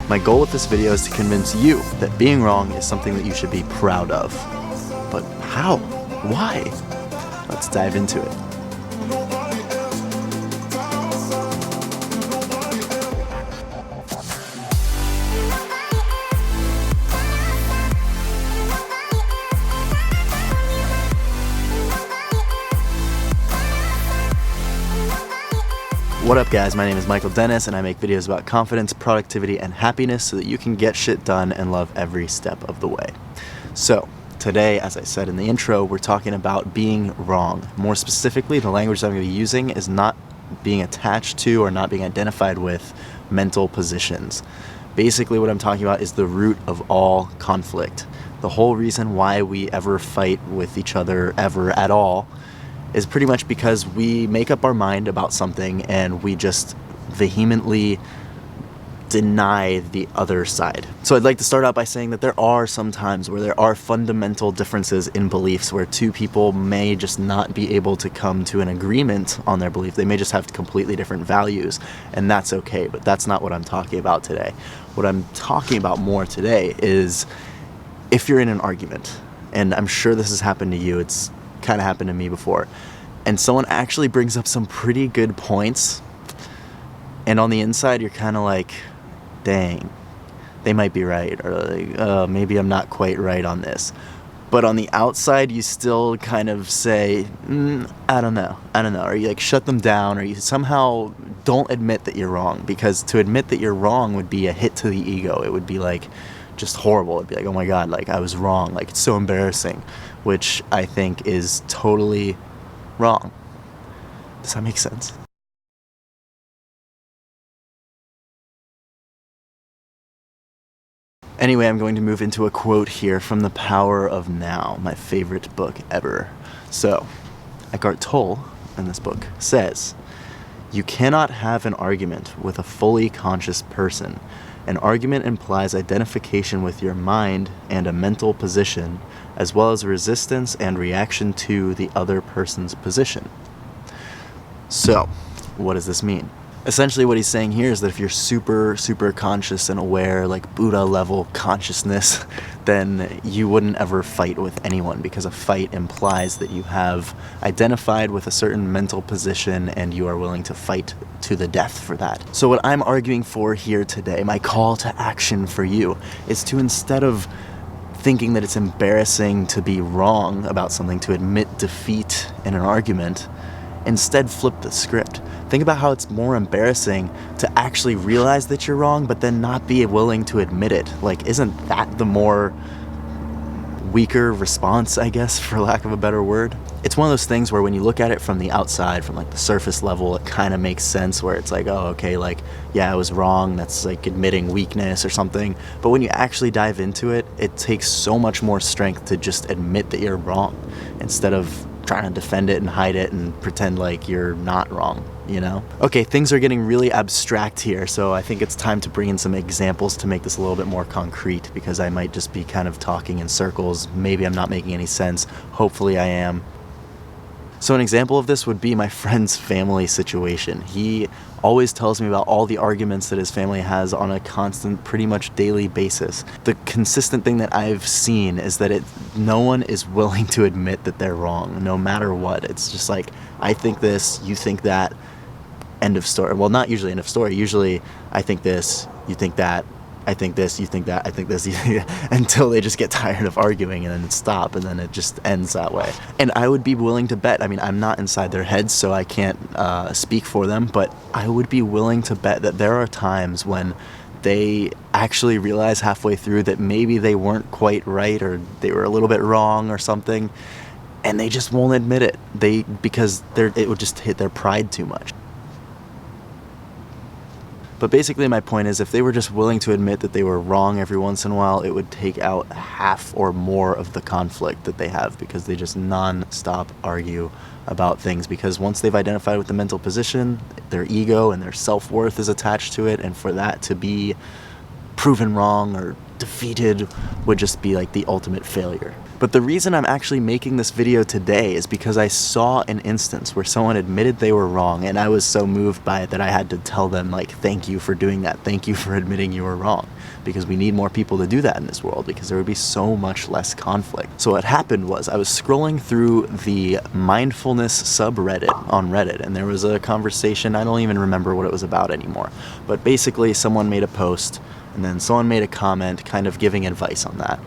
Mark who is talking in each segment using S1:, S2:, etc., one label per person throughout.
S1: My goal with this video is to convince you that being wrong is something that you should be proud of. But how? Why? Let's dive into it. What up guys, my name is Michael Dennis and I make videos about confidence, productivity, and happiness so that you can get shit done and love every step of the way. So today, as I said in the intro, we're talking about being wrong. More specifically, the language that I'm going to be using is not being attached to or not being identified with mental positions. Basically what I'm talking about is the root of all conflict. The whole reason why we ever fight with each other ever at all is pretty much because we make up our mind about something and we just vehemently deny the other side. So I'd like to start out by saying that there are some times where there are fundamental differences in beliefs where two people may just not be able to come to an agreement on their belief. They may just have completely different values, and that's okay, but that's not what I'm talking about today. What I'm talking about more today is if you're in an argument, and I'm sure this has happened to you, it's kind of happened to me before, and someone actually brings up some pretty good points, and on the inside you're kind of like, dang, they might be right, or like, maybe I'm not quite right on this. But on the outside you still kind of say, I don't know, or you like shut them down, or you somehow don't admit that you're wrong, because to admit that you're wrong would be a hit to the ego. It would be like just horrible. It'd be like, oh my god, like I was wrong, like it's so embarrassing, which I think is totally wrong. Does that make sense? Anyway, I'm going to move into a quote here from The Power of Now, my favorite book ever. So, Eckhart Tolle, in this book, says, "You cannot have an argument with a fully conscious person. An argument implies identification with your mind and a mental position, as well as resistance and reaction to the other person's position." So, what does this mean? Essentially what he's saying here is that if you're super conscious and aware, like Buddha level consciousness, then you wouldn't ever fight with anyone, because a fight implies that you have identified with a certain mental position and you are willing to fight to the death for that. So what I'm arguing for here today, my call to action for you, is to, instead of thinking that it's embarrassing to be wrong about something, to admit defeat in an argument, instead flip the script. Think about how it's more embarrassing to actually realize that you're wrong, but then not be willing to admit it. Like, isn't that the more weaker response, I guess, for lack of a better word? It's one of those things where when you look at it from the outside, from like the surface level, it kind of makes sense, where it's like, oh, okay, like, yeah, I was wrong. That's like admitting weakness or something. But when you actually dive into it, it takes so much more strength to just admit that you're wrong, instead of trying to defend it and hide it and pretend like you're not wrong, you know? Okay, things are getting really abstract here, so I think it's time to bring in some examples to make this a little bit more concrete, because I might just be kind of talking in circles. Maybe I'm not making any sense. Hopefully I am. So an example of this would be my friend's family situation. He always tells me about all the arguments that his family has on a constant, pretty much daily basis. The consistent thing that I've seen is that no one is willing to admit that they're wrong, no matter what. It's just like, I think this, you think that, end of story. Well, not usually end of story. Usually, I think this, you think that, I think this, you think that, I think this, you think that, until they just get tired of arguing and then stop, and then it just ends that way. And I would be willing to bet, I mean, I'm not inside their heads, so I can't speak for them, but I would be willing to bet that there are times when they actually realize halfway through that maybe they weren't quite right, or they were a little bit wrong or something, and they just won't admit it, because it would just hit their pride too much. But basically my point is, if they were just willing to admit that they were wrong every once in a while, it would take out half or more of the conflict that they have, because they just non-stop argue about things. Because once they've identified with the mental position, their ego and their self-worth is attached to it, and for that to be proven wrong or defeated would just be like the ultimate failure. But the reason I'm actually making this video today is because I saw an instance where someone admitted they were wrong, and I was so moved by it that I had to tell them, like, thank you for doing that. Thank you for admitting you were wrong. Because we need more people to do that in this world, because there would be so much less conflict. So what happened was I was scrolling through the mindfulness subreddit on Reddit, and there was a conversation, I don't even remember what it was about anymore. But basically someone made a post, and then someone made a comment kind of giving advice on that.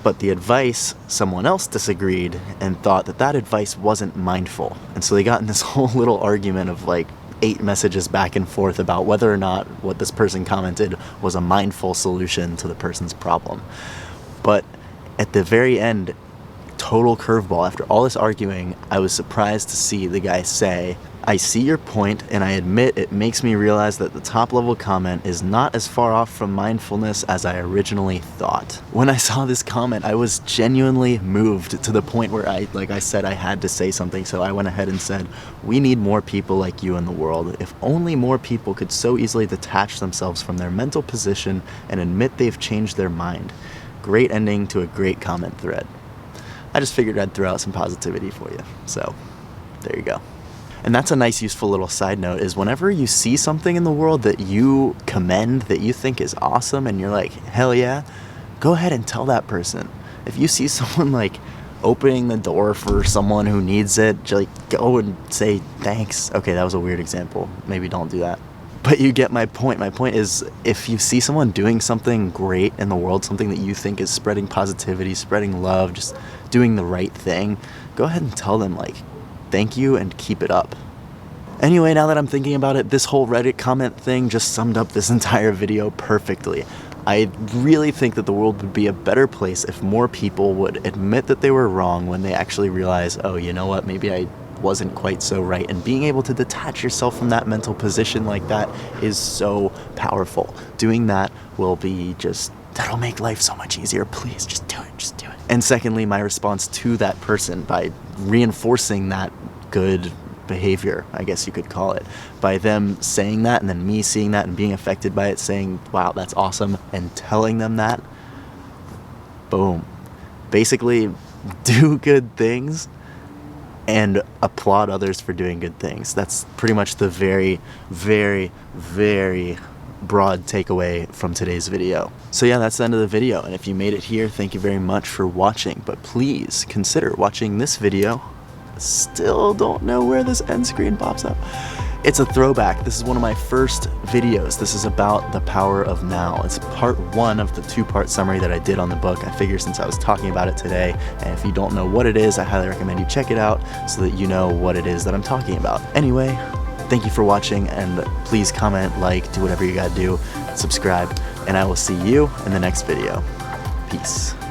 S1: But the advice, someone else disagreed and thought that that advice wasn't mindful. And so they got in this whole little argument of like 8 messages back and forth about whether or not what this person commented was a mindful solution to the person's problem. But at the very end, total curveball, after all this arguing, I was surprised to see the guy say, I see your point, and I admit it makes me realize that the top level comment is not as far off from mindfulness as I originally thought. When I saw this comment, I was genuinely moved to the point where like I said, I had to say something, so I went ahead and said, we need more people like you in the world. If only more people could so easily detach themselves from their mental position and admit they've changed their mind. Great ending to a great comment thread. I just figured I'd throw out some positivity for you, so there you go. And that's a nice, useful little side note, is whenever you see something in the world that you commend, that you think is awesome, and you're like, hell yeah, go ahead and tell that person. If you see someone like opening the door for someone who needs it, like go and say thanks. Okay, that was a weird example. Maybe don't do that. But you get my point. My point is, if you see someone doing something great in the world, something that you think is spreading positivity, spreading love, just doing the right thing, go ahead and tell them, like, thank you and keep it up. Anyway, now that I'm thinking about it, this whole Reddit comment thing just summed up this entire video perfectly. I really think that the world would be a better place if more people would admit that they were wrong when they actually realize, oh, you know what, maybe I wasn't quite so right. And being able to detach yourself from that mental position like that is so powerful. Doing that will be just, that'll make life so much easier. Please, just do it, just do it. And secondly, my response to that person by reinforcing that good behavior, I guess you could call it, by them saying that and then me seeing that and being affected by it, saying, wow, that's awesome, and telling them that, boom. Basically, do good things and applaud others for doing good things. That's pretty much the very, very, very broad takeaway from today's video. So yeah, that's the end of the video, and if you made it here, thank you very much for watching, but please consider watching this video. Still don't know where this end screen pops up. It's a throwback. This is one of my first videos. This is about the power of now. It's part 1 of the 2-part summary that I did on the book. I figure since I was talking about it today, and if you don't know what it is, I highly recommend you check it out so that you know what it is that I'm talking about. Anyway, thank you for watching, and please comment, like, do whatever you gotta do, subscribe, and I will see you in the next video. Peace.